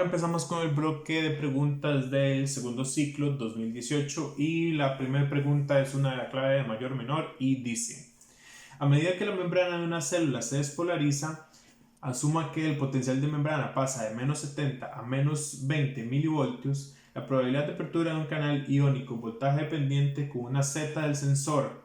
empezamos con el bloque de preguntas del segundo ciclo 2018 y la primera pregunta es una de la clave de mayor menor y dice: a medida que la membrana de una célula se despolariza, asuma que el potencial de membrana pasa de menos 70 a menos 20 milivoltios, la probabilidad de apertura de un canal iónico voltaje dependiente con una Z del sensor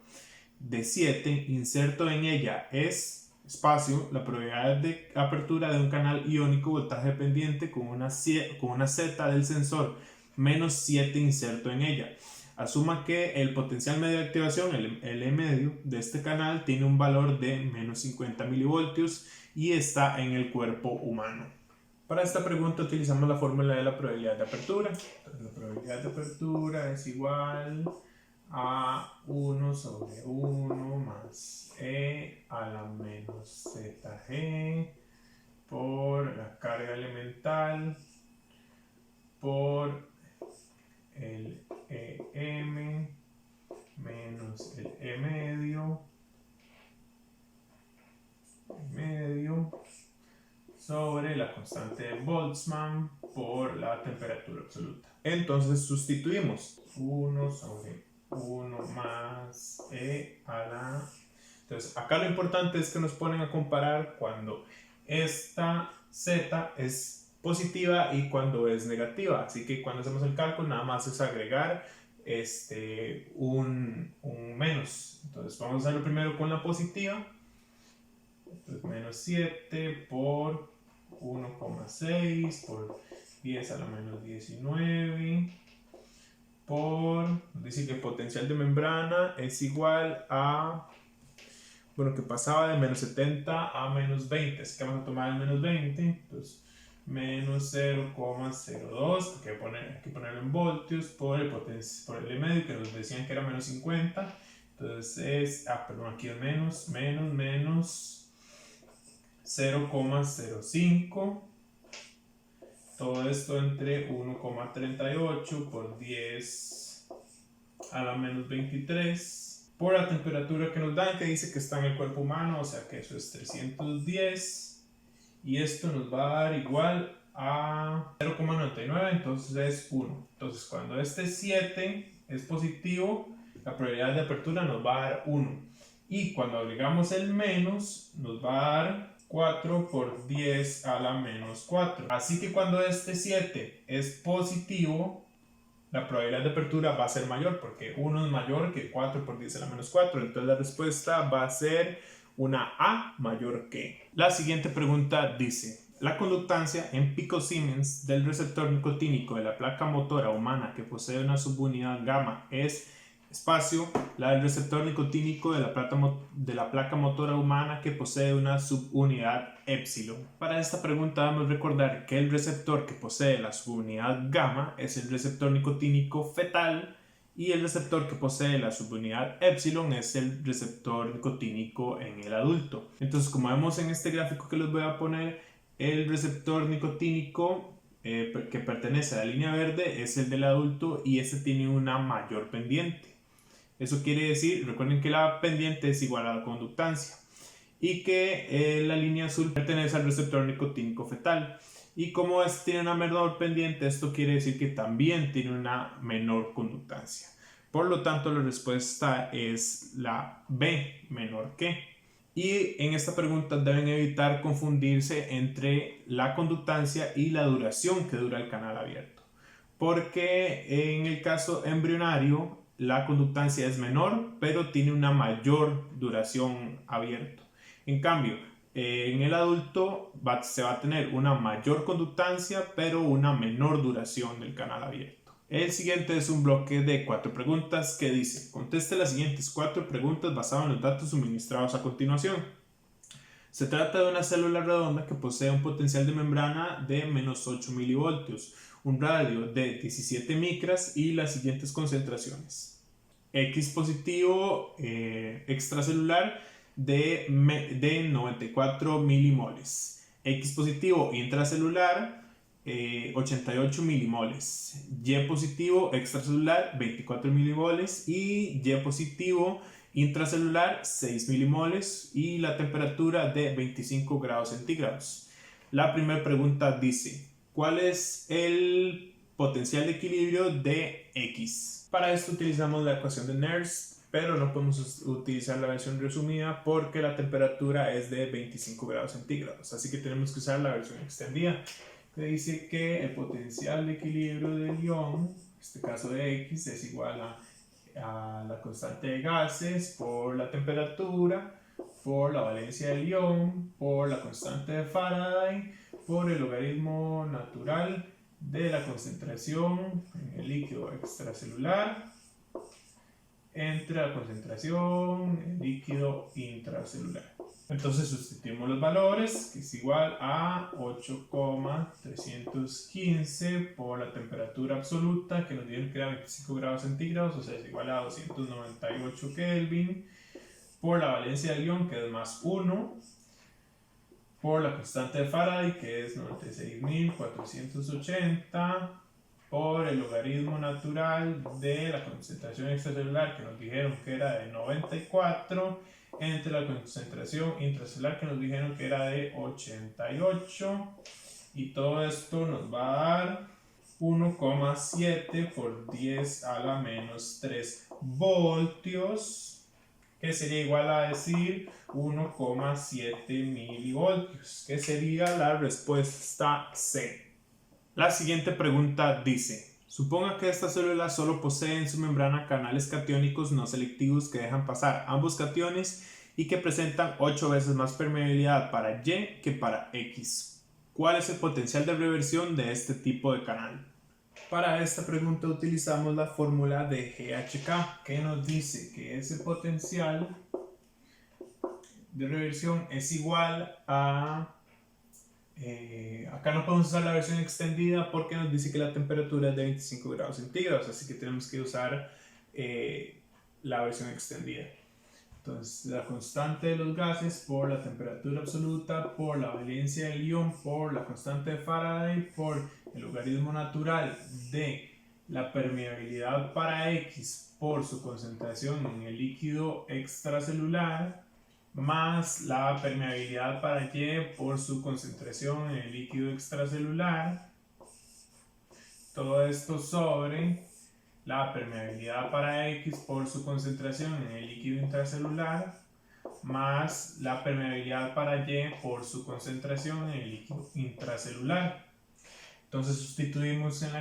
de 7 inserto en ella es espacio, la probabilidad de apertura de un canal iónico voltaje dependiente con una Z del sensor menos 7 inserto en ella. Asuma que el potencial medio de activación, el E medio de este canal, tiene un valor de menos 50 milivoltios y está en el cuerpo humano. Para esta pregunta utilizamos la fórmula de la probabilidad de apertura. Entonces, la probabilidad de apertura es igual a 1 sobre 1 más E a la menos ZG por la carga elemental por el EM menos el E medio sobre la constante de Boltzmann por la temperatura absoluta. Entonces sustituimos 1 sobre 1 más E a la... Entonces acá lo importante es que nos ponen a comparar cuando esta Z es positiva y cuando es negativa. Así que cuando hacemos el cálculo nada más es agregar un menos. Entonces vamos a hacerlo primero con la positiva. Entonces menos 7 por 1,6 por 10 a la menos 19 por, dice que el potencial de membrana es igual a, bueno, que pasaba de menos 70 a menos 20, así que vamos a tomar el menos 20, entonces menos 0,02, porque hay que ponerlo en voltios, por el E medio, que nos decían que era menos 50, entonces es, aquí es menos 0,05, todo esto entre 1,38 por 10 a la menos 23 por la temperatura que nos dan, que dice que está en el cuerpo humano, o sea que eso es 310, y esto nos va a dar igual a 0,99, entonces es 1. Entonces cuando este 7 es positivo, la probabilidad de apertura nos va a dar 1, y cuando agregamos el menos nos va a dar 4 por 10 a la menos 4. Así que cuando este 7 es positivo, la probabilidad de apertura va a ser mayor, porque 1 es mayor que 4 por 10 a la menos 4. Entonces la respuesta va a ser una A mayor que. La siguiente pregunta dice: la conductancia en picosiemens del receptor nicotínico de la placa motora humana que posee una subunidad gamma es espacio, la del receptor nicotínico de la placa motora humana que posee una subunidad epsilon. Para esta pregunta debemos recordar que el receptor que posee la subunidad gamma es el receptor nicotínico fetal y el receptor que posee la subunidad epsilon es el receptor nicotínico en el adulto. Entonces, como vemos en este gráfico que les voy a poner, el receptor nicotínico que pertenece a la línea verde es el del adulto y este tiene una mayor pendiente. Eso quiere decir, recuerden que la pendiente es igual a la conductancia y que la línea azul pertenece al receptor nicotínico fetal. Y como este tiene una menor pendiente, esto quiere decir que también tiene una menor conductancia. Por lo tanto, la respuesta es la B menor que. Y en esta pregunta deben evitar confundirse entre la conductancia y la duración que dura el canal abierto. Porque en el caso embrionario, la conductancia es menor, pero tiene una mayor duración abierto. En cambio, en el adulto se va a tener una mayor conductancia, pero una menor duración del canal abierto. El siguiente es un bloque de 4 preguntas que dice: conteste las siguientes 4 preguntas basadas en los datos suministrados a continuación. Se trata de una célula redonda que posee un potencial de membrana de menos 8 milivoltios, un radio de 17 micras y las siguientes concentraciones: X positivo extracelular de 94 milimoles, X positivo intracelular 88 milimoles, Y positivo extracelular 24 milimoles y Y positivo intracelular 6 milimoles y la temperatura de 25 grados centígrados. La primera pregunta dice: ¿cuál es el potencial de equilibrio de X? Para esto utilizamos la ecuación de Nernst, pero no podemos utilizar la versión resumida porque la temperatura es de 25 grados centígrados. Así que tenemos que usar la versión extendida, que dice que el potencial de equilibrio del ion, en este caso de X, es igual a la constante de gases por la temperatura, por la valencia del ion, por la constante de Faraday, por el logaritmo natural de la concentración en el líquido extracelular entre la concentración en el líquido intracelular. Entonces sustituimos los valores, que es igual a 8,315 por la temperatura absoluta, que nos dijeron que era 25 grados centígrados, o sea, es igual a 298 Kelvin, por la valencia del ion, que es más 1, por la constante de Faraday, que es 96.480, por el logaritmo natural de la concentración extracelular, que nos dijeron que era de 94, entre la concentración intracelular, que nos dijeron que era de 88, y todo esto nos va a dar 1,7 por 10 a la menos 3 voltios, que sería igual a decir 1,7 milivoltios, que sería la respuesta C. La siguiente pregunta dice: suponga que esta célula solo posee en su membrana canales catiónicos no selectivos que dejan pasar ambos cationes y que presentan 8 veces más permeabilidad para Y que para X. ¿Cuál es el potencial de reversión de este tipo de canal? Para esta pregunta utilizamos la fórmula de GHK, que nos dice que ese potencial de reversión es igual a... acá no podemos usar la versión extendida porque nos dice que la temperatura es de 25 grados centígrados, así que tenemos que usar la versión extendida. Entonces, la constante de los gases por la temperatura absoluta, por la valencia del ion, por la constante de Faraday, por el logaritmo natural de la permeabilidad para X por su concentración en el líquido extracelular, más la permeabilidad para Y por su concentración en el líquido extracelular. Todo esto sobre la permeabilidad para X por su concentración en el líquido intracelular, más la permeabilidad para Y por su concentración en el líquido intracelular. Entonces sustituimos en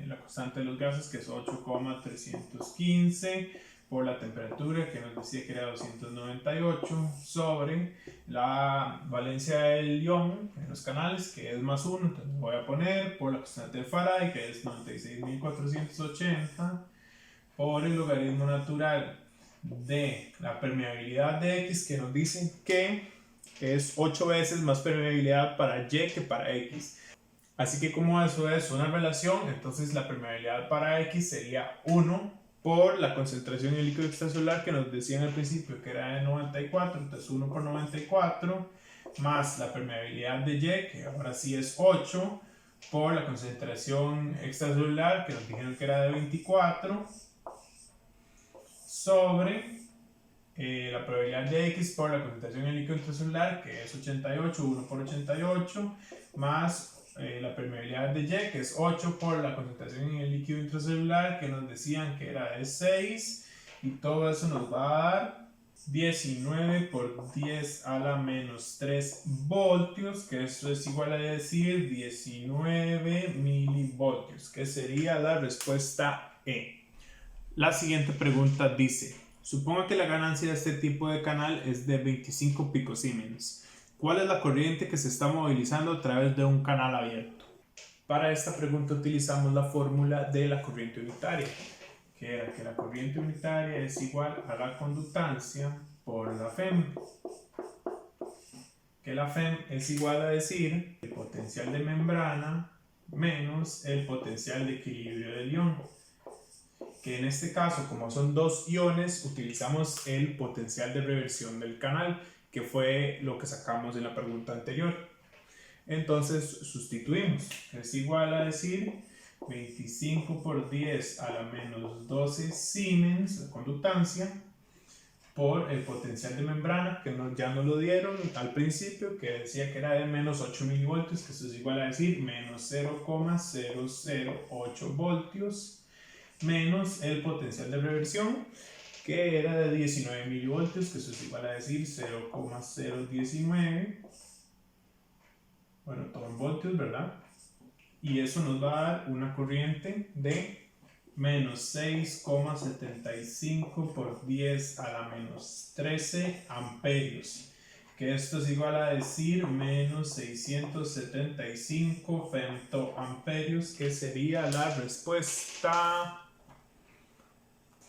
la constante de los gases, que es 8,315, por la temperatura, que nos decía que era 298, sobre la valencia del ion en los canales, que es más 1, entonces voy a poner por la constante de Faraday, que es 96.480, por el logaritmo natural de la permeabilidad de X, que nos dicen que es 8 veces más permeabilidad para Y que para X. Así que como eso es una relación, entonces la permeabilidad para X sería 1 por la concentración en el líquido extracelular, que nos decían al principio que era de 94, entonces 1 por 94, más la permeabilidad de Y, que ahora sí es 8, por la concentración extracelular, que nos dijeron que era de 24, sobre la probabilidad de X por la concentración en el líquido intracelular, que es 88, 1 por 88, más la permeabilidad de Y, que es 8 por la concentración en el líquido intracelular, que nos decían que era de 6, y todo eso nos va a dar 19 por 10 a la menos 3 voltios, que eso es igual a decir 19 milivoltios, que sería la respuesta E. La siguiente pregunta dice: suponga que la ganancia de este tipo de canal es de 25 picosiemens. ¿Cuál es la corriente que se está movilizando a través de un canal abierto? Para esta pregunta utilizamos la fórmula de la corriente unitaria, que era que la corriente unitaria es igual a la conductancia por la FEM. Que la FEM es igual a decir el potencial de membrana menos el potencial de equilibrio del ion. Que en este caso, como son dos iones, utilizamos el potencial de reversión del canal, que fue lo que sacamos en la pregunta anterior. Entonces sustituimos, es igual a decir 25 por 10 a la menos 12 Siemens, la conductancia, por el potencial de membrana, que ya nos lo dieron al principio, que decía que era de menos 8 milivoltios, que eso es igual a decir menos 0,008 voltios, menos el potencial de reversión, que era de 19 milivoltios, que eso es igual a decir 0,019, bueno, todo en voltios, ¿verdad? Y eso nos va a dar una corriente de menos 6,75 por 10 a la menos 13 amperios, que esto es igual a decir menos 675 femtoamperios, que sería la respuesta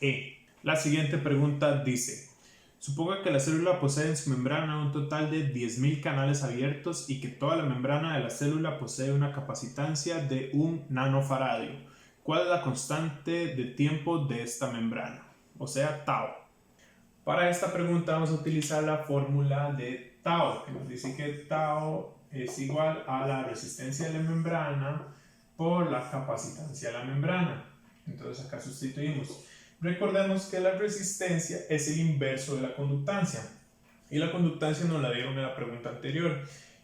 E. La siguiente pregunta dice: suponga que la célula posee en su membrana un total de 10.000 canales abiertos y que toda la membrana de la célula posee una capacitancia de 1 nanofaradio. ¿Cuál es la constante de tiempo de esta membrana? O sea, tau. Para esta pregunta vamos a utilizar la fórmula de tau, que nos dice que tau es igual a la resistencia de la membrana por la capacitancia de la membrana. Entonces acá sustituimos. Recordemos que la resistencia es el inverso de la conductancia. Y la conductancia nos la dieron en la pregunta anterior,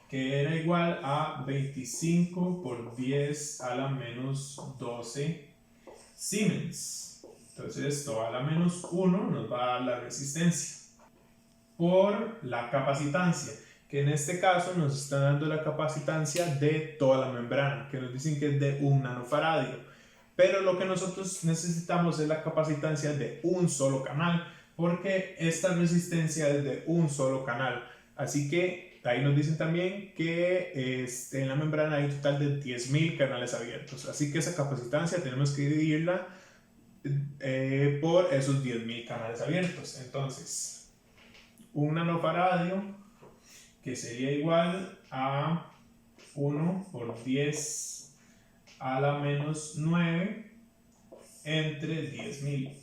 que era igual a 25 por 10 a la menos 12 Siemens. Entonces esto a la menos 1 nos va a dar la resistencia por la capacitancia, que en este caso nos está dando la capacitancia de toda la membrana, que nos dicen que es de 1 nanofaradio. Pero lo que nosotros necesitamos es la capacitancia de un solo canal, porque esta resistencia es de un solo canal. Así que ahí nos dicen también que en la membrana hay un total de 10.000 canales abiertos. Así que esa capacitancia tenemos que dividirla por esos 10.000 canales abiertos. Entonces, un nanofaradio, que sería igual a 1 por 10 a la menos 9 entre 10.000.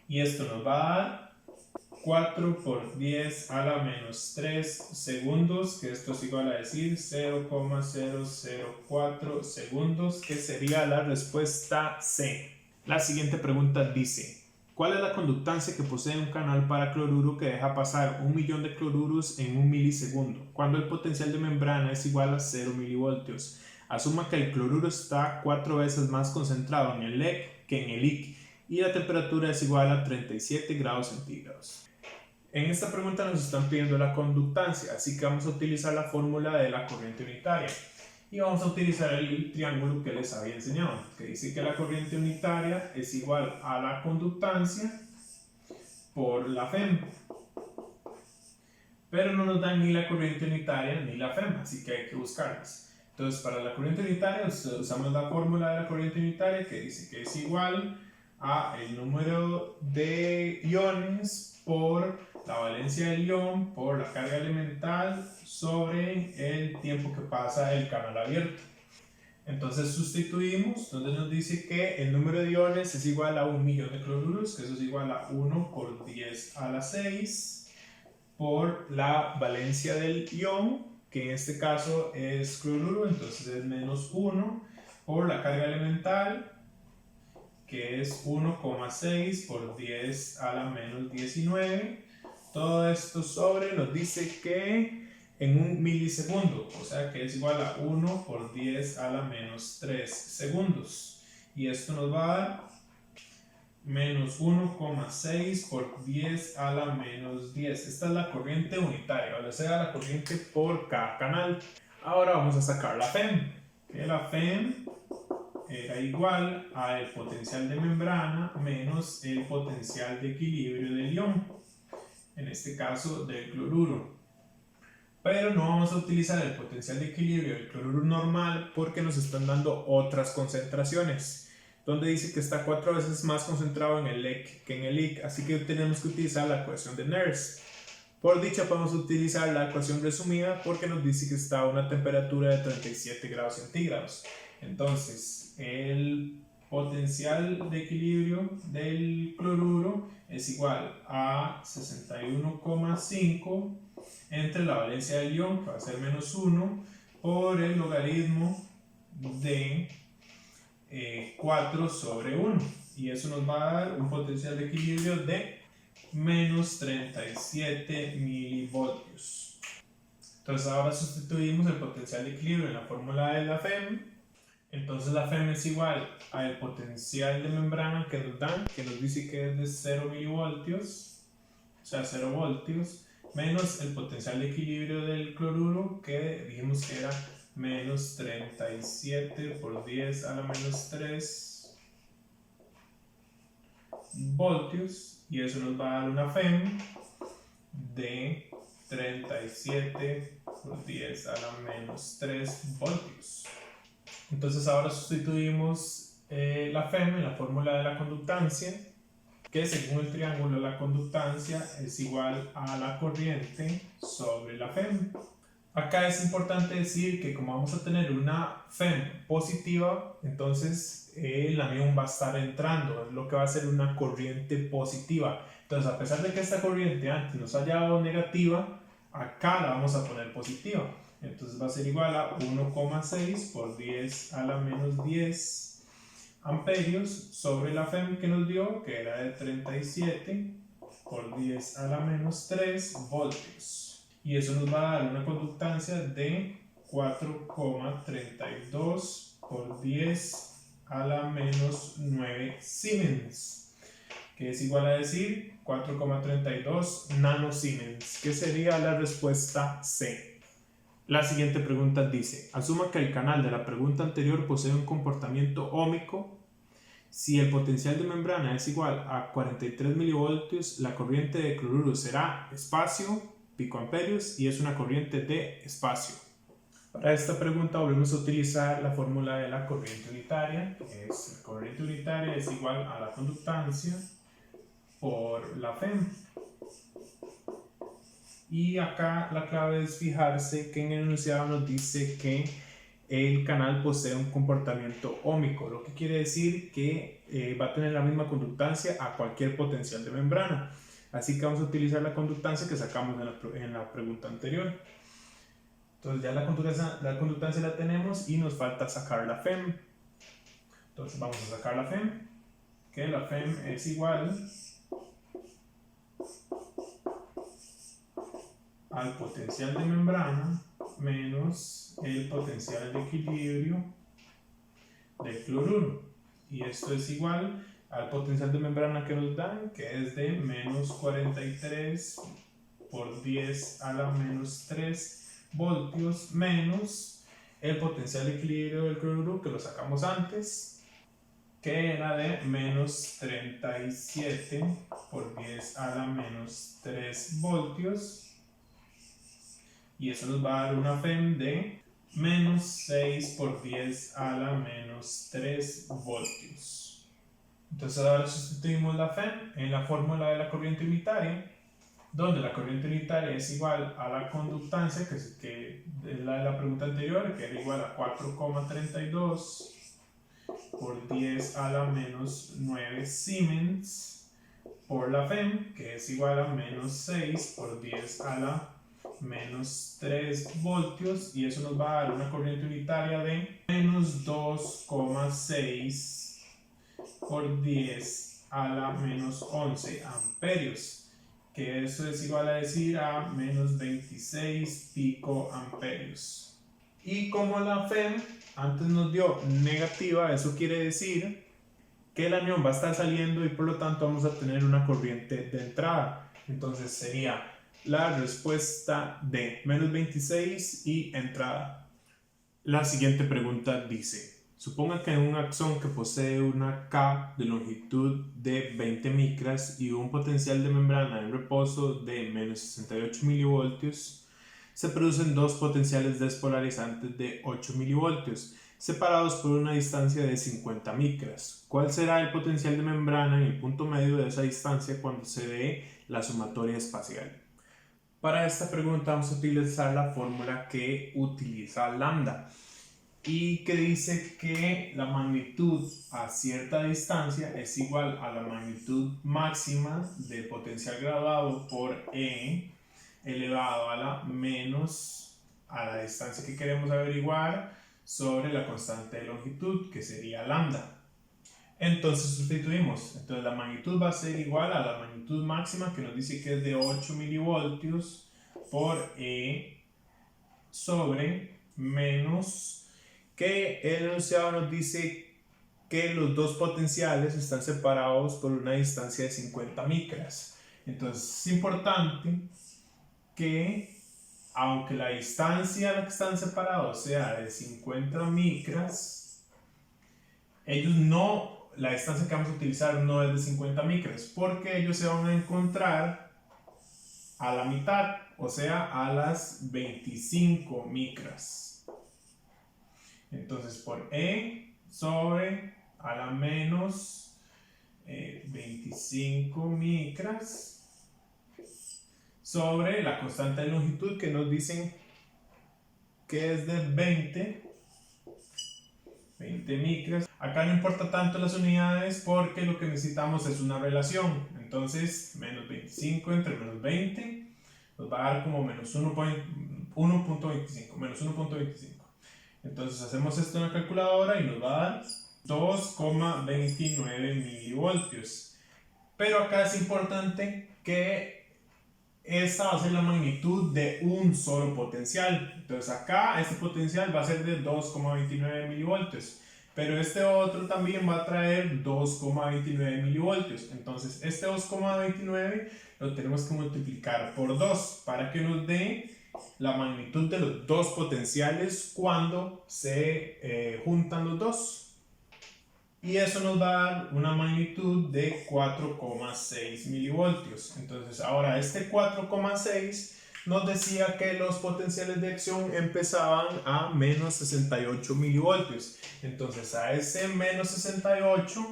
Y esto nos va a dar 4 por 10 a la menos 3 segundos, que esto es igual a decir 0,004 segundos, que sería la respuesta C. La siguiente pregunta dice: ¿cuál es la conductancia que posee un canal para cloruro que deja pasar 1.000.000 de cloruros en 1 milisegundo, cuando el potencial de membrana es igual a 0 milivoltios? Asuma que el cloruro está 4 veces más concentrado en el LEC que en el IC y la temperatura es igual a 37 grados centígrados. En esta pregunta nos están pidiendo la conductancia, así que vamos a utilizar la fórmula de la corriente unitaria y vamos a utilizar el triángulo que les había enseñado, que dice que la corriente unitaria es igual a la conductancia por la FEM. Pero no nos dan ni la corriente unitaria ni la FEM, así que hay que buscarlas. Entonces, para la corriente unitaria usamos la fórmula de la corriente unitaria, que dice que es igual a el número de iones por la valencia del ion por la carga elemental sobre el tiempo que pasa el canal abierto. Entonces sustituimos, donde nos dice que el número de iones es igual a 1.000.000 de cloruros, que eso es igual a 1 por 10 a la 6 por la valencia del ion, que en este caso es cloruro, entonces es menos 1 por la carga elemental, que es 1,6 por 10 a la menos 19. Todo esto sobre nos dice que en 1 milisegundo, o sea que es igual a 1 por 10 a la menos 3 segundos. Y esto nos va a dar menos 1,6 por 10 a la menos 10. Esta es la corriente unitaria, o sea, la corriente por cada canal. Ahora vamos a sacar la FEM, que la FEM era igual al potencial de membrana menos el potencial de equilibrio del ion, en este caso del cloruro. Pero no vamos a utilizar el potencial de equilibrio del cloruro normal porque nos están dando otras concentraciones, donde dice que está 4 veces más concentrado en el LEC que en el IC, así que tenemos que utilizar la ecuación de Nernst. Por dicha podemos utilizar la ecuación resumida porque nos dice que está a una temperatura de 37 grados centígrados. Entonces, el potencial de equilibrio del cloruro es igual a 61,5 entre la valencia del ion, que va a ser menos 1, por el logaritmo de 4 sobre 1. Y eso nos va a dar un potencial de equilibrio de menos 37 milivoltios. Entonces ahora sustituimos el potencial de equilibrio en la fórmula de la FEM. Entonces la FEM es igual al potencial de membrana que nos dan, que nos dice que es de 0 milivoltios, o sea 0 voltios, menos el potencial de equilibrio del cloruro, que dijimos que era menos 37 por 10 a la menos 3 voltios, y eso nos va a dar una FEM de 37 por 10 a la menos 3 voltios. Entonces ahora sustituimos la FEM en la fórmula de la conductancia, que según el triángulo la conductancia es igual a la corriente sobre la FEM. Acá es importante decir que como vamos a tener una FEM positiva, entonces el anión va a estar entrando, es lo que va a ser una corriente positiva. Entonces, a pesar de que esta corriente antes nos haya dado negativa, acá la vamos a poner positiva. Entonces va a ser igual a 1,6 por 10 a la menos 10 amperios sobre la FEM que nos dio, que era de 37 por 10 a la menos 3 voltios. Y eso nos va a dar una conductancia de 4,32 por 10 a la menos 9 Siemens, que es igual a decir 4,32 nanosiemens, que sería la respuesta C. La siguiente pregunta dice: asuma que el canal de la pregunta anterior posee un comportamiento óhmico. Si el potencial de membrana es igual a 43 milivoltios, la corriente de cloruro será espacio, picoamperios, y es una corriente de espacio. Para esta pregunta volvemos a utilizar la fórmula de la corriente unitaria, que es la corriente unitaria es igual a la conductancia por la FEM. Y acá la clave es fijarse que en el enunciado nos dice que el canal posee un comportamiento óhmico, lo que quiere decir que va a tener la misma conductancia a cualquier potencial de membrana. Así que vamos a utilizar la conductancia que sacamos en la pregunta anterior. Entonces ya la conductancia la tenemos y nos falta sacar la FEM. Entonces vamos a sacar la FEM, que la FEM es igual al potencial de membrana menos el potencial de equilibrio del cloruro. Y esto es igual al potencial de membrana que nos dan, que es de menos 43 por 10 a la menos 3 voltios, menos el potencial de equilibrio del cloruro, que lo sacamos antes, que era de menos 37 por 10 a la menos 3 voltios. Y eso nos va a dar una FEM de menos 6 por 10 a la menos 3 voltios. Entonces ahora sustituimos la FEM en la fórmula de la corriente unitaria, donde la corriente unitaria es igual a la conductancia, que es la de la pregunta anterior, que era igual a 4,32 por 10 a la menos 9 Siemens, por la FEM, que es igual a menos 6 por 10 a la menos 3 voltios, y eso nos va a dar una corriente unitaria de menos 2,6 por 10 a la menos 11 amperios, que eso es igual a decir a menos 26 picoamperios. Y como la FEM antes nos dio negativa, eso quiere decir que el anión va a estar saliendo y por lo tanto vamos a tener una corriente de entrada. Entonces sería la respuesta de menos 26 y entrada. La siguiente pregunta dice: suponga que en un axón que posee una K de longitud de 20 micras y un potencial de membrana en reposo de menos 68 milivoltios, se producen dos potenciales despolarizantes de 8 milivoltios, separados por una distancia de 50 micras. ¿Cuál será el potencial de membrana en el punto medio de esa distancia cuando se dé la sumatoria espacial? Para esta pregunta vamos a utilizar la fórmula que utiliza lambda y que dice que la magnitud a cierta distancia es igual a la magnitud máxima del potencial graduado por E elevado a la menos a la distancia que queremos averiguar sobre la constante de longitud, que sería lambda. Entonces sustituimos. Entonces la magnitud va a ser igual a la magnitud máxima, que nos dice que es de 8 milivoltios, por E sobre menos, que el enunciado nos dice que los dos potenciales están separados por una distancia de 50 micras. Entonces es importante que, aunque la distancia a la que están separados sea de 50 micras, la distancia que vamos a utilizar no es de 50 micras, porque ellos se van a encontrar a la mitad, o sea, a las 25 micras. Entonces, por E sobre a la menos 25 micras sobre la constante de longitud, que nos dicen que es de 20 micras. Acá no importa tanto las unidades porque lo que necesitamos es una relación. Entonces, menos 25 entre menos 20 nos va a dar como menos 1.25. Menos 1.25. Entonces hacemos esto en la calculadora y nos va a dar 2,29 milivoltios. Pero acá es importante que esta va a ser la magnitud de un solo potencial. Entonces acá este potencial va a ser de 2,29 milivoltios. Pero este otro también va a traer 2,29 milivoltios. Entonces este 2,29 lo tenemos que multiplicar por 2 para que nos dé la magnitud de los dos potenciales cuando se juntan los dos. Y eso nos va a dar una magnitud de 4,6 milivoltios. Entonces ahora este 4,6 nos decía que los potenciales de acción empezaban a menos 68 milivoltios. Entonces a ese menos 68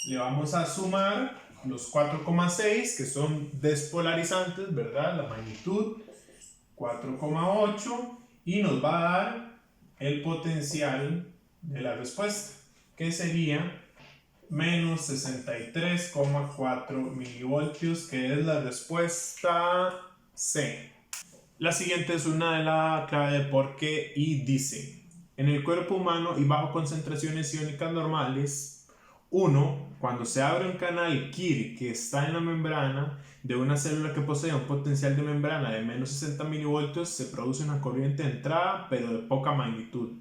le vamos a sumar los 4,6 que son despolarizantes, ¿verdad? La magnitud 4,8 y nos va a dar el potencial de la respuesta, que sería menos 63,4 milivoltios, que es la respuesta C. La siguiente es una de la clave de por qué y dice: en el cuerpo humano y bajo concentraciones iónicas normales, 1. Cuando se abre un canal KIR que está en la membrana de una célula que posee un potencial de membrana de menos 60 milivoltios, se produce una corriente de entrada, pero de poca magnitud.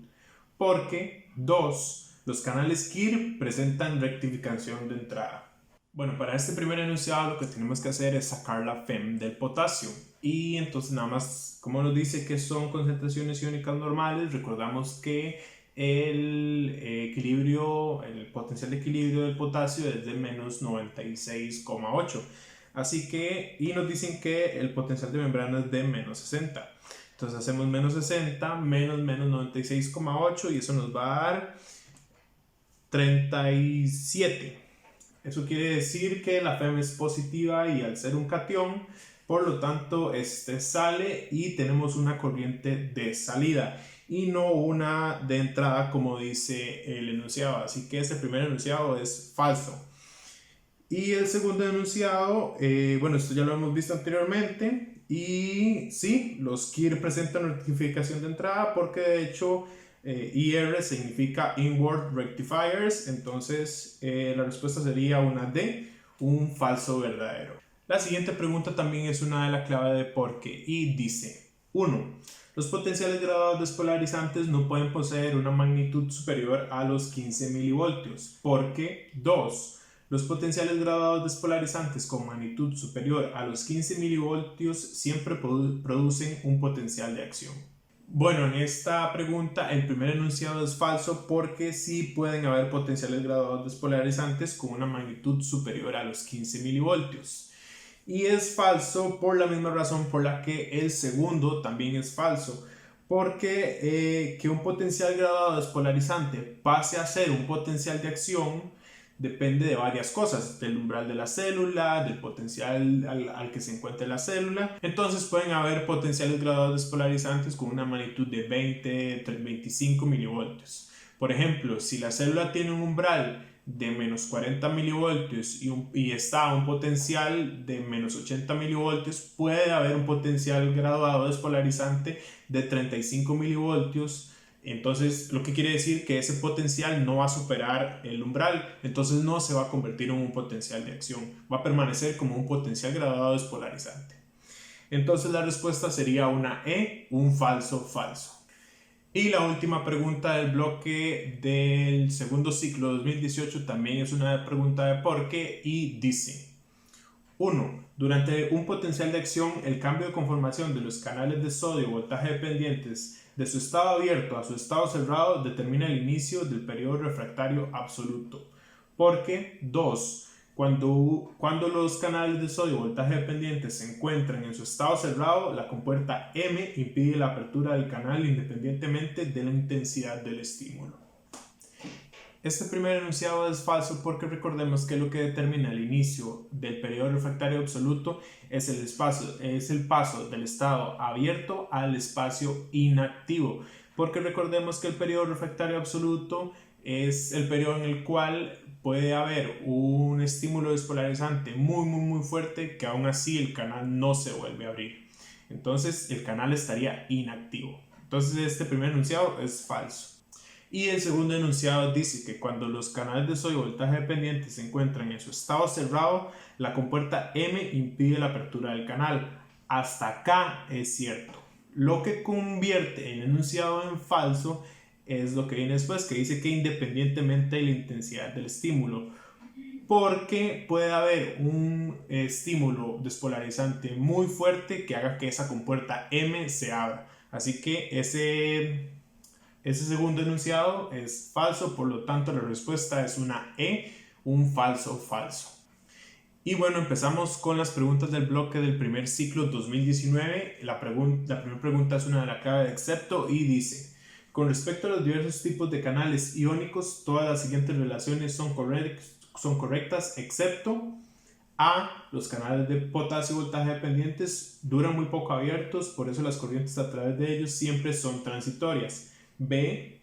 Porque 2. Los canales KIR presentan rectificación de entrada. Bueno, para este primer enunciado lo que tenemos que hacer es sacar la FEM del potasio. Y entonces nada más, como nos dice que son concentraciones iónicas normales, recordamos que el potencial de equilibrio del potasio es de menos 96,8. Así que, y nos dicen que el potencial de membrana es de menos 60. Entonces hacemos menos 60 menos 96,8 y eso nos va a dar 37. Eso quiere decir que la FEM es positiva y al ser un catión, por lo tanto este sale y tenemos una corriente de salida y no una de entrada como dice el enunciado. Así que este primer enunciado es falso. Y el segundo enunciado, bueno, esto ya lo hemos visto anteriormente y sí, los KIR presentan rectificación de entrada porque de hecho IR significa Inward Rectifiers, entonces la respuesta sería una D, un falso verdadero. La siguiente pregunta también es una de la clave de por qué y dice: 1. Los potenciales graduados despolarizantes no pueden poseer una magnitud superior a los 15 milivoltios, porque 2. Los potenciales graduados despolarizantes con magnitud superior a los 15 milivoltios siempre producen un potencial de acción. Bueno, en esta pregunta el primer enunciado es falso porque sí pueden haber potenciales graduados despolarizantes con una magnitud superior a los 15 milivoltios. Y es falso por la misma razón por la que el segundo también es falso. Porque que un potencial graduado despolarizante pase a ser un potencial de acción depende de varias cosas, del umbral de la célula, del potencial al que se encuentre la célula. Entonces pueden haber potenciales graduados despolarizantes con una magnitud de 25 milivoltios. Por ejemplo, si la célula tiene un umbral de menos 40 milivoltios y está a un potencial de menos 80 milivoltios, puede haber un potencial graduado despolarizante de 35 milivoltios Entonces, lo que quiere decir que ese potencial no va a superar el umbral, entonces no se va a convertir en un potencial de acción, va a permanecer como un potencial graduado despolarizante. Entonces la respuesta sería una E, un falso falso. Y la última pregunta del bloque del segundo ciclo 2018 también es una pregunta de por qué y dice: 1. Durante un potencial de acción, el cambio de conformación de los canales de sodio voltaje dependientes de su estado abierto a su estado cerrado determina el inicio del periodo refractario absoluto. Porque 2. Cuando los canales de sodio voltaje dependientes se encuentran en su estado cerrado, la compuerta M impide la apertura del canal independientemente de la intensidad del estímulo. Este primer enunciado es falso porque recordemos que lo que determina el inicio del periodo refractario absoluto es el paso del estado abierto al espacio inactivo. Porque recordemos que el periodo refractario absoluto es el periodo en el cual puede haber un estímulo despolarizante muy fuerte que aún así el canal no se vuelve a abrir. Entonces el canal estaría inactivo. Entonces este primer enunciado es falso. Y el segundo enunciado dice que cuando los canales de sodio voltaje dependiente se encuentran en su estado cerrado, la compuerta M impide la apertura del canal. Hasta acá es cierto. Lo que convierte el enunciado en falso es lo que viene después, que dice que independientemente de la intensidad del estímulo, porque puede haber un estímulo despolarizante muy fuerte que haga que esa compuerta M se abra. Así que ese segundo enunciado es falso, por lo tanto la respuesta es una E, un falso falso. Y bueno, empezamos con las preguntas del bloque del primer ciclo 2019. La primera pregunta es una de la clave de excepto y dice: con respecto a los diversos tipos de canales iónicos, todas las siguientes relaciones son correctas excepto A. Los canales de potasio voltaje dependientes duran muy poco abiertos, por eso las corrientes a través de ellos siempre son transitorias. B.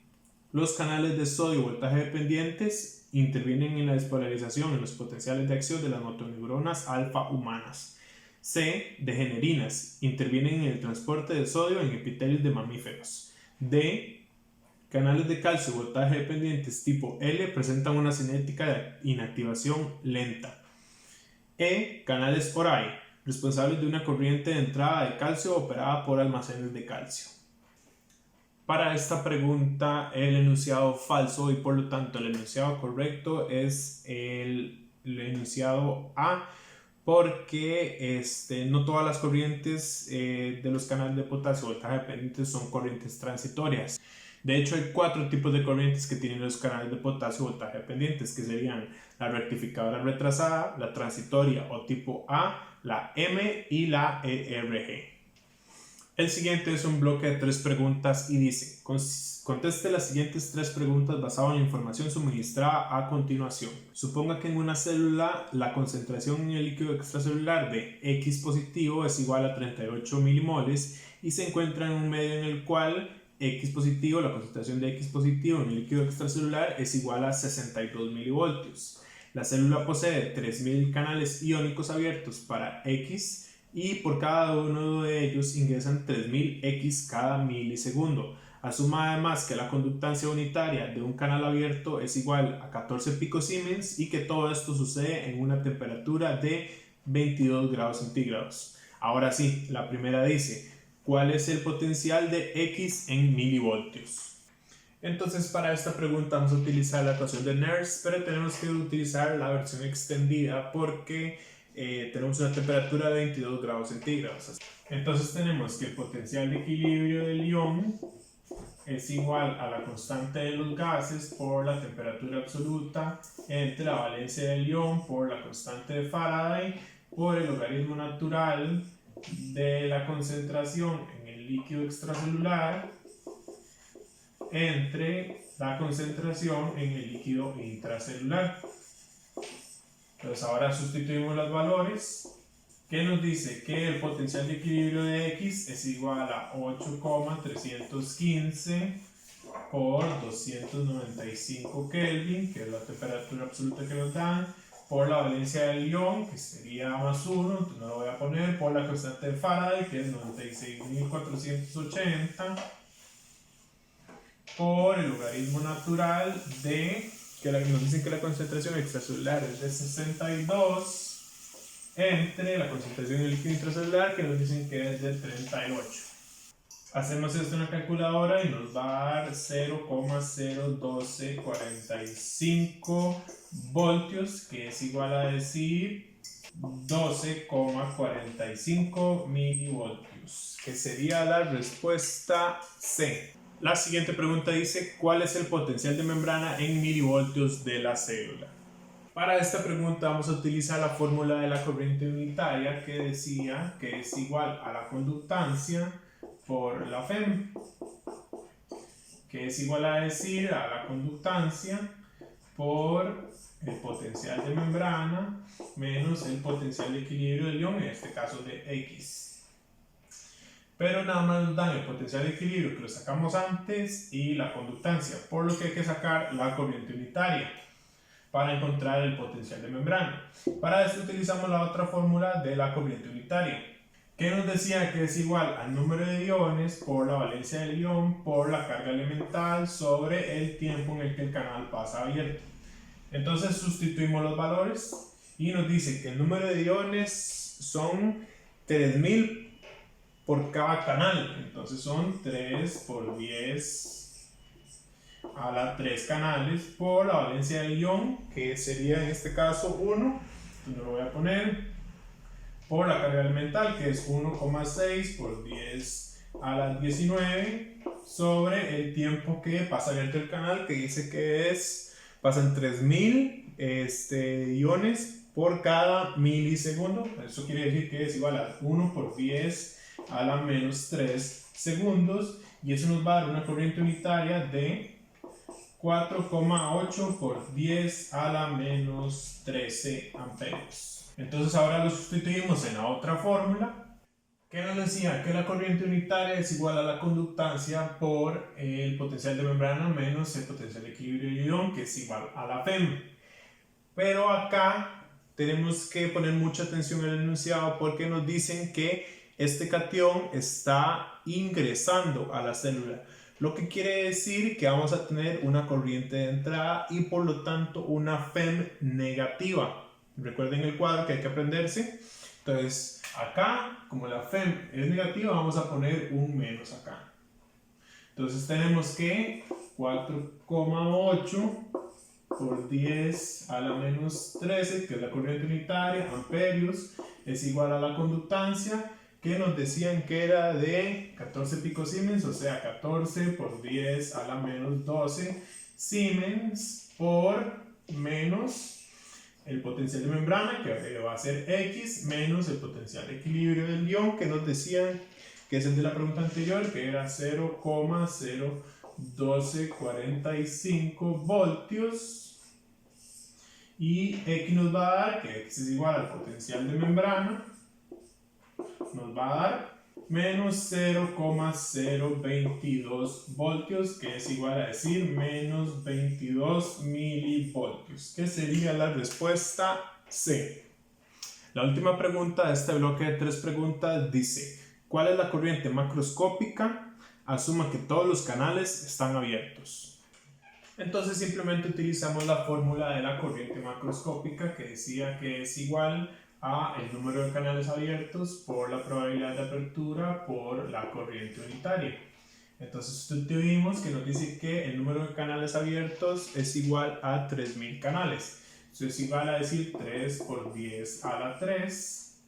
Los canales de sodio voltaje dependientes intervienen en la despolarización en los potenciales de acción de las motoneuronas alfa humanas. C. Degenerinas intervienen en el transporte de sodio en epitelios de mamíferos. D. Canales de calcio voltaje dependientes tipo L presentan una cinética de inactivación lenta. E. Canales ORAI, responsables de una corriente de entrada de calcio operada por almacenes de calcio. Para esta pregunta, el enunciado falso y por lo tanto el enunciado correcto es el enunciado A, porque no todas las corrientes de los canales de potasio voltaje dependientes son corrientes transitorias. De hecho, hay 4 tipos de corrientes que tienen los canales de potasio voltaje dependientes, que serían la rectificadora retrasada, la transitoria o tipo A, la M y la ERG. El siguiente es un bloque de 3 preguntas y dice: conteste las siguientes 3 preguntas basado en la información suministrada a continuación. Suponga que en una célula la concentración en el líquido extracelular de X positivo es igual a 38 milimoles y se encuentra en un medio en el cual X positivo, la concentración de X positivo en el líquido extracelular es igual a 62 milivoltios. La célula posee 3000 canales iónicos abiertos para X y por cada uno de ellos ingresan 3000 X cada milisegundo. Asuma además que la conductancia unitaria de un canal abierto es igual a 14 picosiemens y que todo esto sucede en una temperatura de 22 grados centígrados. Ahora sí, la primera dice: ¿cuál es el potencial de X en milivoltios? Entonces, para esta pregunta vamos a utilizar la ecuación de Nernst, pero tenemos que utilizar la versión extendida porque tenemos una temperatura de 22 grados centígrados. Entonces tenemos que el potencial de equilibrio del ion es igual a la constante de los gases por la temperatura absoluta entre la valencia del ion por la constante de Faraday por el logaritmo natural de la concentración en el líquido extracelular entre la concentración en el líquido intracelular. Entonces ahora sustituimos los valores, que nos dice que el potencial de equilibrio de X es igual a 8,315 por 295 Kelvin, que es la temperatura absoluta que nos dan, por la valencia del ion, que sería más 1, entonces no lo voy a poner, por la constante de Faraday, que es 96.480, por el logaritmo natural de, que nos dicen que la concentración extracelular es de 62, entre la concentración del líquido intracelular, que nos dicen que es de 38. Hacemos esto en la calculadora y nos va a dar 0,01245 voltios, que es igual a decir 12,45 milivoltios, que sería la respuesta C. La siguiente pregunta dice: ¿cuál es el potencial de membrana en milivoltios de la célula? Para esta pregunta vamos a utilizar la fórmula de la corriente unitaria, que decía que es igual a la conductancia por la FEM, que es igual a decir a la conductancia por el potencial de membrana menos el potencial de equilibrio del ion, en este caso de X. Pero nada más nos dan el potencial de equilibrio, que lo sacamos antes, y la conductancia, por lo que hay que sacar la corriente unitaria para encontrar el potencial de membrana. Para esto utilizamos la otra fórmula de la corriente unitaria, que nos decía que es igual al número de iones por la valencia del ion por la carga elemental sobre el tiempo en el que el canal pasa abierto. Entonces sustituimos los valores y nos dice que el número de iones son 3000 por cada canal. Entonces son 3 por 10 a la 3 canales por la valencia del ion, que sería en este caso 1, entonces lo voy a poner, por la carga elemental, que es 1,6 por 10 a la 19 sobre el tiempo que pasa abierto el canal, que dice que pasan 3000 iones por cada milisegundo. Eso quiere decir que es igual a 1 por 10 a la menos 3 segundos, y eso nos va a dar una corriente unitaria de 4,8 por 10 a la menos 13 amperios. Entonces ahora lo sustituimos en la otra fórmula, que nos decía que la corriente unitaria es igual a la conductancia por el potencial de membrana menos el potencial de equilibrio de ion, que es igual a la FEM. Pero acá tenemos que poner mucha atención en el enunciado, porque nos dicen que este catión está ingresando a la célula, lo que quiere decir que vamos a tener una corriente de entrada y por lo tanto una FEM negativa. Recuerden el cuadro que hay que aprenderse. Entonces acá, como la FEM es negativa, vamos a poner un menos acá. Entonces tenemos que 4,8 por 10 a la menos 13, que es la corriente unitaria, amperios, es igual a la conductancia, que nos decían que era de 14 picosiemens, o sea 14 por 10 a la menos 12 siemens por menos el potencial de membrana, que va a ser X, menos el potencial de equilibrio del ion, que nos decían que es el de la pregunta anterior, que era 0,01245 voltios, y X nos va a dar, que X es igual al potencial de membrana, nos va a dar menos 0,022 voltios, que es igual a decir menos 22 milivoltios, que sería la respuesta C. La última pregunta de este bloque de 3 preguntas dice: ¿cuál es la corriente macroscópica? Asuma que todos los canales están abiertos. Entonces simplemente utilizamos la fórmula de la corriente macroscópica, que decía que es igual a el número de canales abiertos por la probabilidad de apertura por la corriente unitaria. Entonces sustituimos, que nos dice que el número de canales abiertos es igual a 3000 canales. Eso es igual a decir 3 por 10 a la 3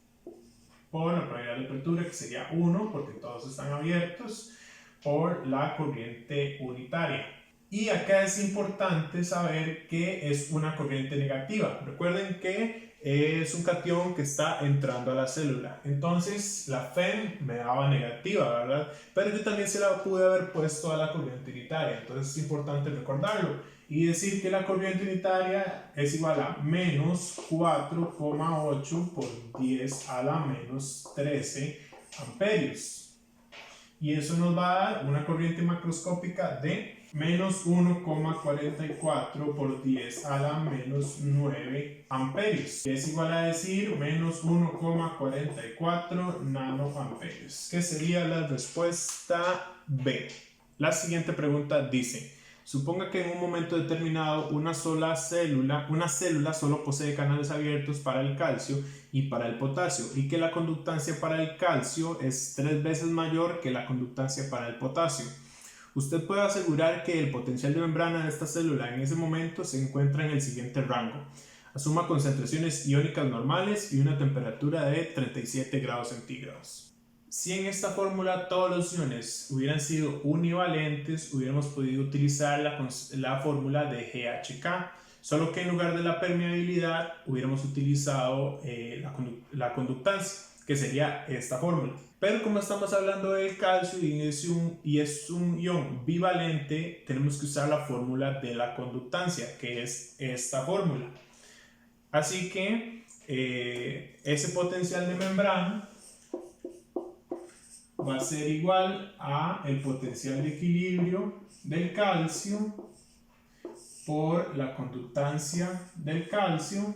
por la probabilidad de apertura, que sería 1 porque todos están abiertos, por la corriente unitaria. Y acá es importante saber que es una corriente negativa. Recuerden que es un catión que está entrando a la célula. Entonces la FEM me daba negativa, ¿verdad? Pero yo también se la pude haber puesto a la corriente unitaria. Entonces es importante recordarlo y decir que la corriente unitaria es igual a menos 4,8 por 10 a la menos 13 amperios. Y eso nos va a dar una corriente macroscópica de menos 1,44 por 10 a la menos 9 amperios, que es igual a decir menos 1,44 nanoamperios, que sería la respuesta B. La siguiente pregunta dice, suponga que en un momento determinado una célula solo posee canales abiertos para el calcio y para el potasio y que la conductancia para el calcio es 3 veces mayor que la conductancia para el potasio. Usted puede asegurar que el potencial de membrana de esta célula en ese momento se encuentra en el siguiente rango. Asuma concentraciones iónicas normales y una temperatura de 37 grados centígrados. Si en esta fórmula todos los iones hubieran sido univalentes, hubiéramos podido utilizar la fórmula de GHK, solo que en lugar de la permeabilidad hubiéramos utilizado la conductancia, que sería esta fórmula. Pero como estamos hablando del calcio y es un ion bivalente, tenemos que usar la fórmula de la conductancia, que es esta fórmula. Así que ese potencial de membrana va a ser igual a el potencial de equilibrio del calcio por la conductancia del calcio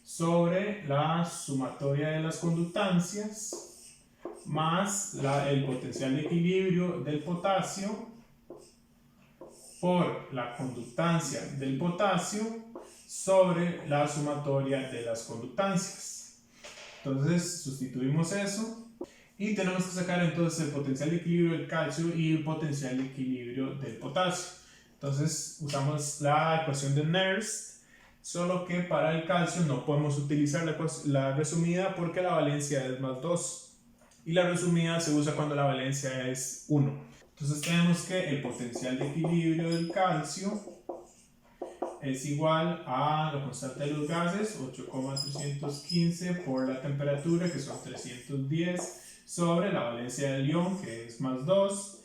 sobre la sumatoria de las conductancias más el potencial de equilibrio del potasio por la conductancia del potasio sobre la sumatoria de las conductancias. Entonces sustituimos eso y tenemos que sacar entonces el potencial de equilibrio del calcio y el potencial de equilibrio del potasio. Entonces usamos la ecuación de Nernst, solo que para el calcio no podemos utilizar la resumida porque la valencia es más 2 y la resumida se usa cuando la valencia es 1. Entonces tenemos que el potencial de equilibrio del calcio es igual a la constante de los gases, 8,315 por la temperatura, que son 310, sobre la valencia del ion, que es más 2,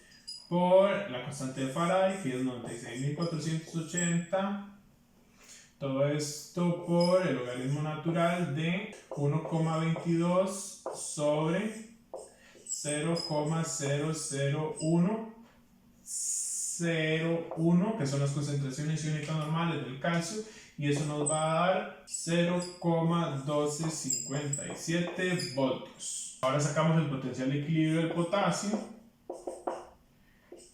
por la constante de Faraday, que es 96.480. Todo esto por el logaritmo natural de 1,22 sobre 0,00101, que son las concentraciones iónicas normales del calcio, y eso nos va a dar 0,1257 voltios. Ahora sacamos el potencial de equilibrio del potasio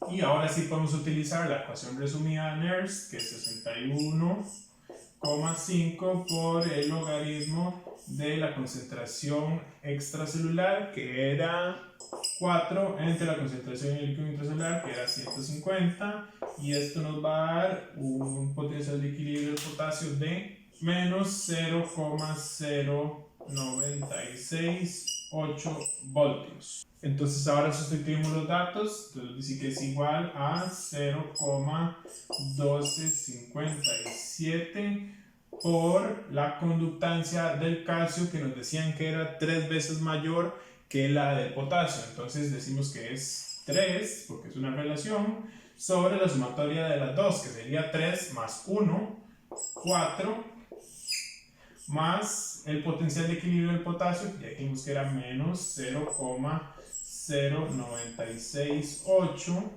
y ahora sí podemos utilizar la ecuación resumida de Nernst, que es 61,5 por el logaritmo de la concentración extracelular, que era 4, entre la concentración en el líquido intracelular, que era 150, y esto nos va a dar un potencial de equilibrio del potasio de menos 0,0968 voltios. Entonces ahora sustituimos los datos, entonces dice que es igual a 0,1257 por la conductancia del calcio, que nos decían que era 3 veces mayor que la del potasio. Entonces decimos que es 3, porque es una relación, sobre la sumatoria de las dos, que sería 3 más 1, 4, más el potencial de equilibrio del potasio, que ya dijimos que era menos 0,0968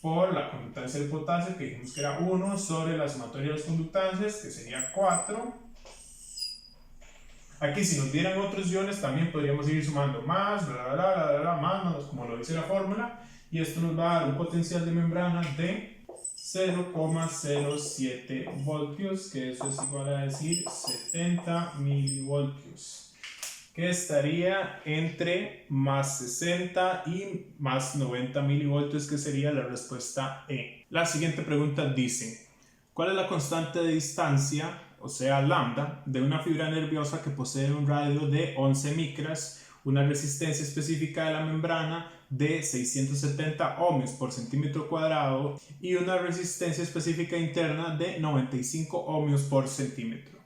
por la conductancia del potasio, que dijimos que era 1, sobre la sumatoria de las conductancias, que sería 4. Aquí si nos dieran otros iones también podríamos ir sumando más, más, como lo dice la fórmula, y esto nos va a dar un potencial de membrana de 0,07 voltios, que eso es igual a decir 70 milivoltios, que estaría entre más 60 y más 90 milivoltios, que sería la respuesta E. La siguiente pregunta dice, ¿cuál es la constante de distancia, o sea lambda, de una fibra nerviosa que posee un radio de 11 micras, una resistencia específica de la membrana de 670 ohmios por centímetro cuadrado y una resistencia específica interna de 95 ohmios por centímetro?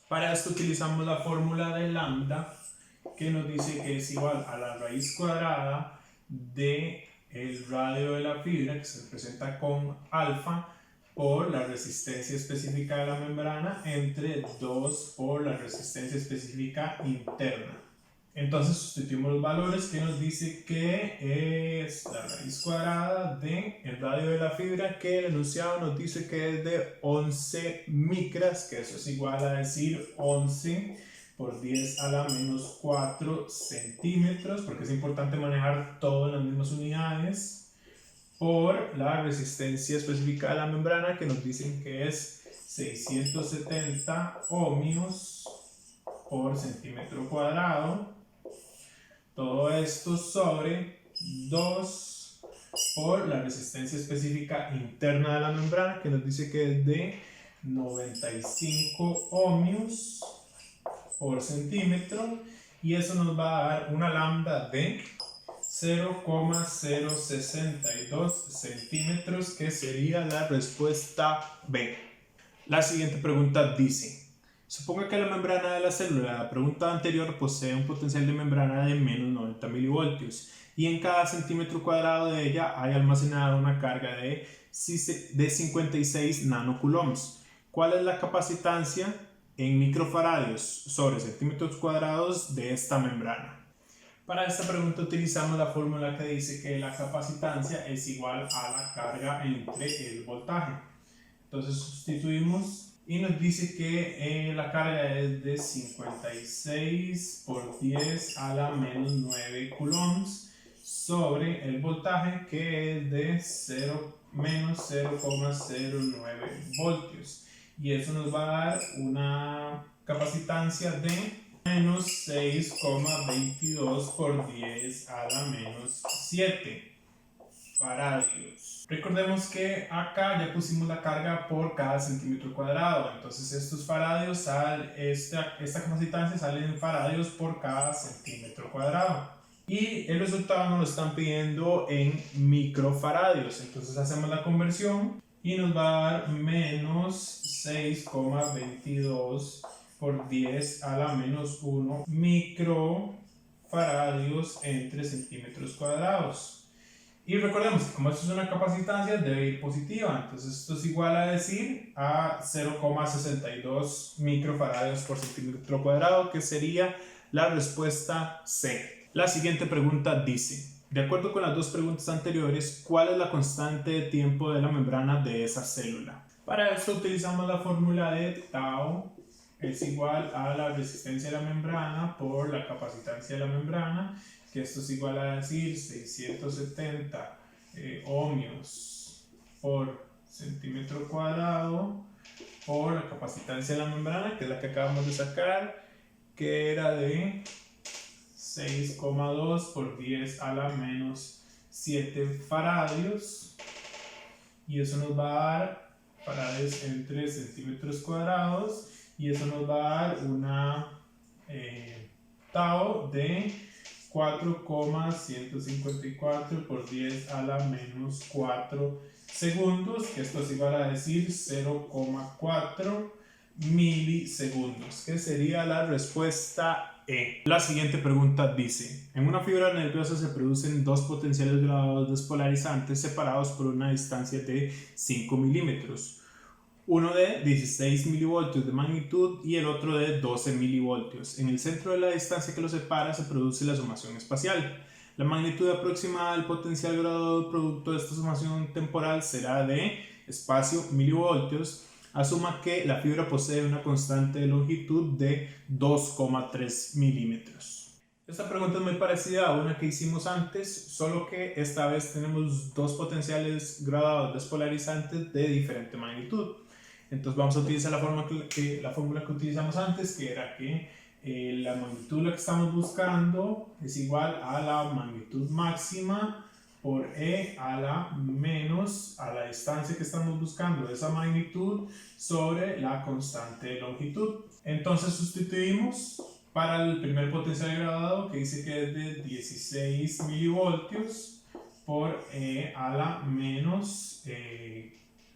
Para esto utilizamos la fórmula de lambda, que nos dice que es igual a la raíz cuadrada de el radio de la fibra, que se representa con alfa, por la resistencia específica de la membrana, entre 2 por la resistencia específica interna. Entonces sustituimos los valores, que nos dice que es la raíz cuadrada de el radio de la fibra, que el enunciado nos dice que es de 11 micras, que eso es igual a decir 11 por 10 a la menos 4 centímetros, porque es importante manejar todo en las mismas unidades, por la resistencia específica de la membrana, que nos dicen que es 670 ohmios por centímetro cuadrado. Todo esto sobre 2 por la resistencia específica interna de la membrana, que nos dice que es de 95 ohmios por centímetro, y eso nos va a dar una lambda de 0,062 centímetros, que sería la respuesta B. La siguiente pregunta dice: suponga que la membrana de la célula de la pregunta anterior posee un potencial de membrana de menos 90 milivoltios y en cada centímetro cuadrado de ella hay almacenada una carga de 56 nanocoulombs. ¿Cuál es la capacitancia en microfaradios sobre centímetros cuadrados de esta membrana? Para esta pregunta utilizamos la fórmula que dice que la capacitancia es igual a la carga entre el voltaje. Entonces sustituimos y nos dice que la carga es de 56 por 10 a la menos 9 coulombs sobre el voltaje, que es de menos 0,09 voltios. Y eso nos va a dar una capacitancia de menos 6,22 por 10 a la menos 7 faradios. Recordemos que acá ya pusimos la carga por cada centímetro cuadrado, entonces estos faradios, esta capacitancia sale en faradios por cada centímetro cuadrado. Y el resultado nos lo están pidiendo en microfaradios, entonces hacemos la conversión y nos va a dar menos 6,22 por 10 a la menos 1 microfaradios entre centímetros cuadrados. Y recordemos que como esto es una capacitancia, debe ir positiva, entonces esto es igual a decir a 0,62 microfaradios por centímetro cuadrado, que sería la respuesta C. La siguiente pregunta dice: de acuerdo con las dos preguntas anteriores, ¿cuál es la constante de tiempo de la membrana de esa célula? Para esto utilizamos la fórmula de tau es igual a la resistencia de la membrana por la capacitancia de la membrana, que esto es igual a decir 670 ohmios por centímetro cuadrado por la capacitancia de la membrana, que es la que acabamos de sacar, que era de 6,2 por 10 a la menos 7 faradios, y eso nos va a dar faradios entre centímetros cuadrados, y eso nos va a dar una tau de 4,154 por 10 a la menos 4 segundos, que esto es igual a decir 0,4 milisegundos, que sería la respuesta E. La siguiente pregunta dice: en una fibra nerviosa se producen dos potenciales graduados despolarizantes separados por una distancia de 5 milímetros. Uno de 16 milivoltios de magnitud y el otro de 12 milivoltios. En el centro de la distancia que los separa se produce la sumación espacial. La magnitud aproximada del potencial graduado producto de esta sumación temporal será de espacio milivoltios. Asuma que la fibra posee una constante de longitud de 2,3 milímetros. Esta pregunta es muy parecida a una que hicimos antes, solo que esta vez tenemos dos potenciales graduados despolarizantes de diferente magnitud. Entonces vamos a utilizar la fórmula que utilizamos antes, que era que la magnitud la que estamos buscando es igual a la magnitud máxima por E a la menos a la distancia que estamos buscando de esa magnitud sobre la constante de longitud. Entonces sustituimos para el primer potencial graduado, que dice que es de 16 milivoltios, por E a la menos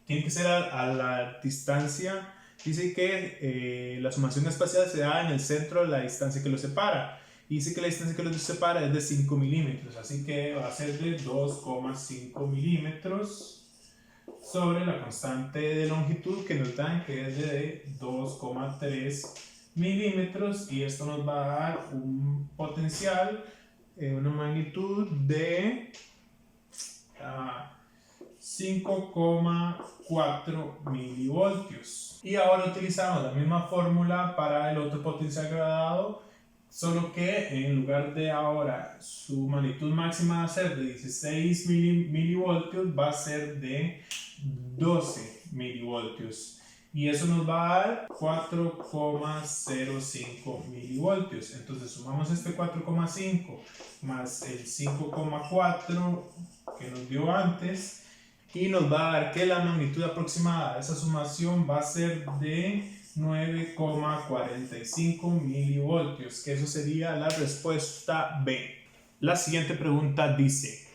tiene que ser a la distancia. Dice que la sumación espacial se da en el centro de la distancia que los separa. Y dice que la distancia que los separa es de 5 milímetros. Así que va a ser de 2,5 milímetros sobre la constante de longitud que nos dan, que es de 2,3 milímetros. Y esto nos va a dar un potencial, una magnitud de 5,4 milivoltios. Y ahora utilizamos la misma fórmula para el otro potencial graduado, solo que en lugar de ahora su magnitud máxima va a ser de 16 milivoltios, va a ser de 12 milivoltios. Y eso nos va a dar 4,05 milivoltios. Entonces sumamos este 4,5 más el 5,4 que nos dio antes y nos va a dar que la magnitud aproximada de esa sumación va a ser de 9,45 milivoltios, que eso sería la respuesta B. La siguiente pregunta dice: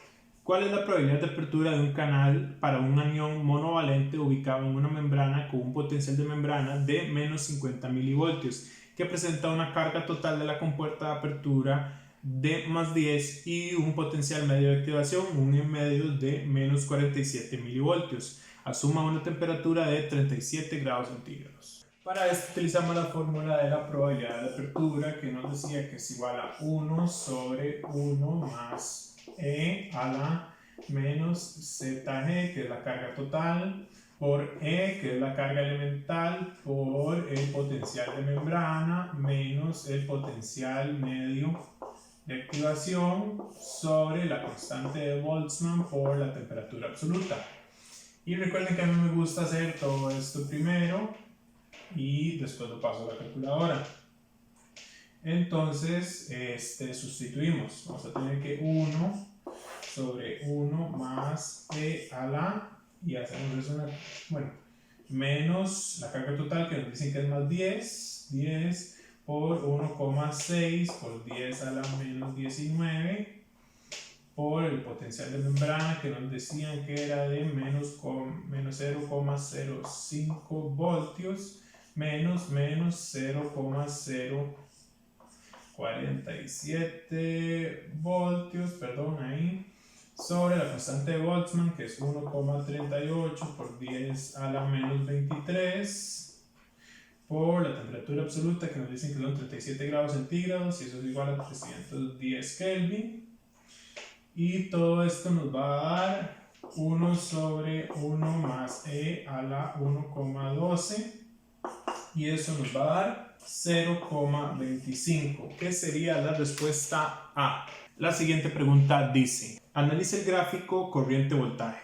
¿cuál es la probabilidad de apertura de un canal para un anión monovalente ubicado en una membrana con un potencial de membrana de menos 50 milivoltios que presenta una carga total de la compuerta de apertura de más 10 y un potencial medio de activación, un medio de menos 47 milivoltios? Asuma una temperatura de 37 grados centígrados. Para esto utilizamos la fórmula de la probabilidad de apertura, que nos decía que es igual a 1 sobre 1 más E a la menos ZG, que es la carga total, por E, que es la carga elemental, por el potencial de membrana, menos el potencial medio de activación, sobre la constante de Boltzmann por la temperatura absoluta. Y recuerden que a mí me gusta hacer todo esto primero y después lo paso a la calculadora. Entonces, sustituimos. Vamos a tener que 1 sobre 1 más E a la, y hacemos eso, menos la carga total, que nos dicen que es más 10 por 1,6 por 10 a la menos 19 por el potencial de membrana, que nos decían que era de menos 0,05 voltios, menos 0,047 voltios, sobre la constante de Boltzmann, que es 1,38 por 10 a la menos 23, por la temperatura absoluta, que nos dicen que son 37 grados centígrados, y eso es igual a 310 Kelvin. Y todo esto nos va a dar 1 sobre 1 más E a la 1,12, y eso nos va a dar 0,25, que sería la respuesta A. La siguiente pregunta dice: analice el gráfico corriente-voltaje.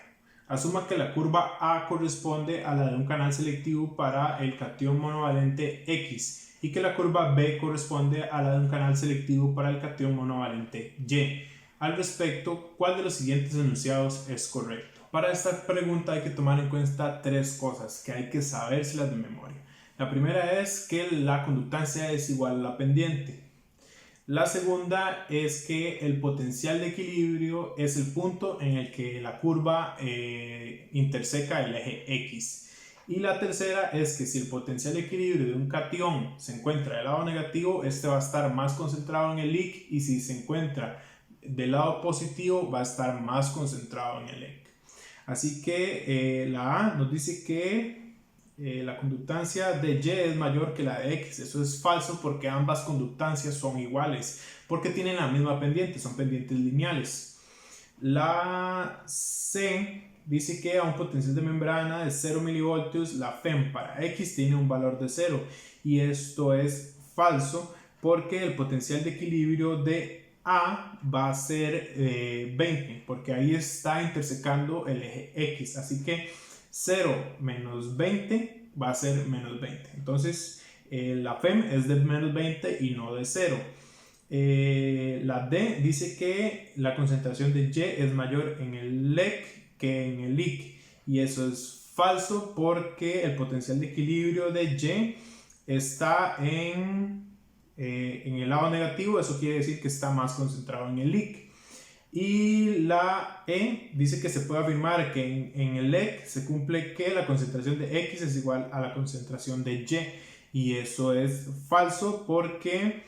Asuma que la curva A corresponde a la de un canal selectivo para el catión monovalente X y que la curva B corresponde a la de un canal selectivo para el catión monovalente Y. Al respecto, ¿cuál de los siguientes enunciados es correcto? Para esta pregunta hay que tomar en cuenta tres cosas que hay que sabérselas de memoria. La primera es que la conductancia es igual a la pendiente. La segunda es que el potencial de equilibrio es el punto en el que la curva interseca el eje X. Y la tercera es que si el potencial de equilibrio de un catión se encuentra del lado negativo, este va a estar más concentrado en el IC, y si se encuentra del lado positivo va a estar más concentrado en el EC. Así que la A nos dice que la conductancia de Y es mayor que la de X. Eso es falso porque ambas conductancias son iguales, porque tienen la misma pendiente, son pendientes lineales. La C dice que a un potencial de membrana de 0 milivoltios, la FEM para X tiene un valor de 0, y esto es falso porque el potencial de equilibrio de A va a ser 20, porque ahí está intersecando el eje X, así que 0 menos 20 va a ser menos 20. Entonces la FEM es de menos 20 y no de 0. La D dice que la concentración de Y es mayor en el LEC que en el IC, y eso es falso porque el potencial de equilibrio de Y está en el lado negativo. Eso quiere decir que está más concentrado en el IC. Y la E dice que se puede afirmar que en el EC se cumple que la concentración de X es igual a la concentración de Y, y eso es falso porque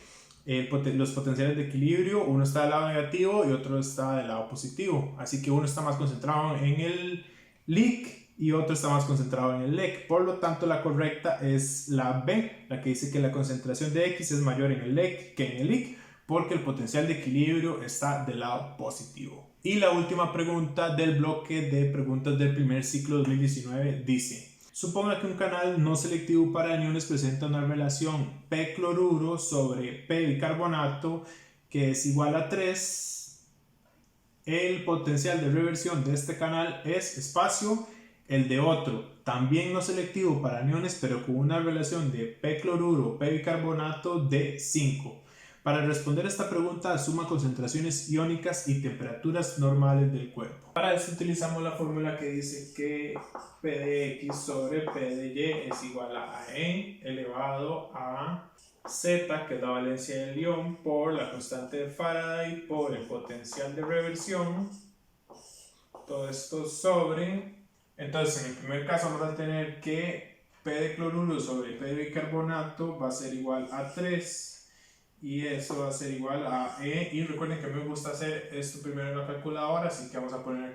los potenciales de equilibrio, uno está del lado negativo y otro está del lado positivo, así que uno está más concentrado en el LIC y otro está más concentrado en el LEC. Por lo tanto, la correcta es la B, la que dice que la concentración de X es mayor en el LEC que en el IC, porque el potencial de equilibrio está del lado positivo. Y la última pregunta del bloque de preguntas del primer ciclo 2019 dice: Suponga que un canal no selectivo para aniones presenta una relación P cloruro sobre P bicarbonato que es igual a 3. El potencial de reversión de este canal es espacio el de otro, también no selectivo para aniones, pero con una relación de P cloruro o P bicarbonato de 5. Para responder esta pregunta, asuma concentraciones iónicas y temperaturas normales del cuerpo. Para esto utilizamos la fórmula que dice que P de X sobre P de Y es igual a E elevado a Z, que es la valencia del ion, por la constante de Faraday, por el potencial de reversión. Todo esto sobre... Entonces, en el primer caso vamos a tener que P de cloruro sobre P de bicarbonato va a ser igual a 3. Y eso va a ser igual a E. Y recuerden que me gusta hacer esto primero en la calculadora, así que vamos a poner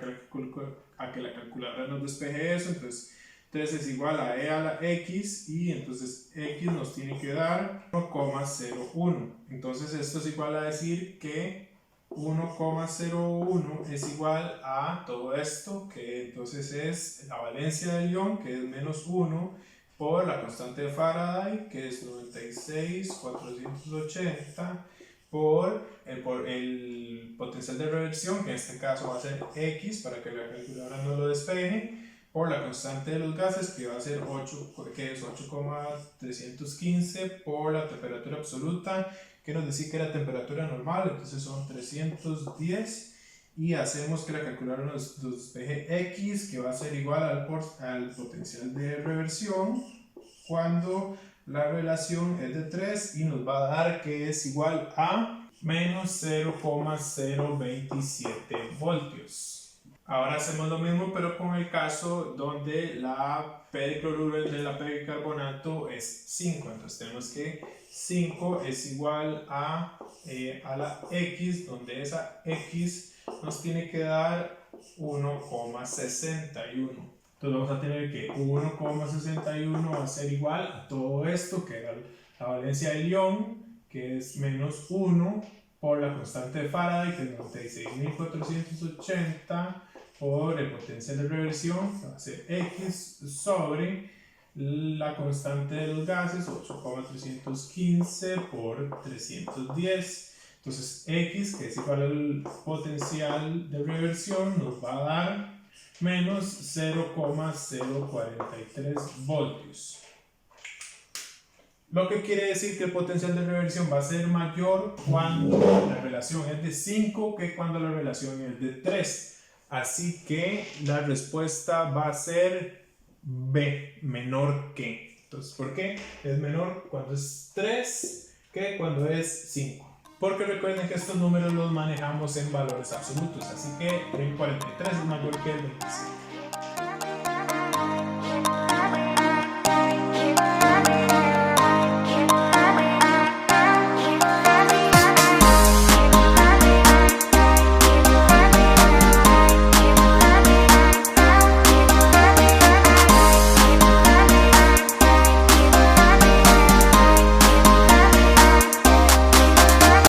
a que la calculadora nos despeje eso. Entonces 3 es igual a E a la X, y entonces X nos tiene que dar 1,01. Entonces esto es igual a decir que 1,01 es igual a todo esto, que entonces es la valencia del ion, que es menos 1, por la constante de Faraday, que es 96,480, por el potencial de reversión, que en este caso va a ser X, para que la calculadora no lo despeje, por la constante de los gases, que va a ser 8, que es 8,315, por la temperatura absoluta, que nos decía que era temperatura normal, entonces son 310, y hacemos que la calculadora nos despeje X, que va a ser igual al potencial de reversión, cuando la relación es de 3, y nos va a dar que es igual a menos 0,027 voltios. Ahora hacemos lo mismo, pero con el caso donde la P de cloruro de la P de bicarbonato es 5. Entonces tenemos que 5 es igual a la X, donde esa X nos tiene que dar 1,61. Entonces vamos a tener que 1,61 va a ser igual a todo esto, que era la valencia del ion, que es menos 1, por la constante de Faraday, que es 96,480, por el potencial de reversión, que va a ser X, sobre la constante de los gases, 8,315 por 310. Entonces X, que es igual al potencial de reversión, nos va a dar menos 0,043 voltios. Lo que quiere decir que el potencial de reversión va a ser mayor cuando la relación es de 5 que cuando la relación es de 3. Así que la respuesta va a ser B, menor que. Entonces, ¿por qué? Es menor cuando es 3 que cuando es 5. Porque recuerden que estos números los manejamos en valores absolutos. Así que el 43 es mayor que el 25.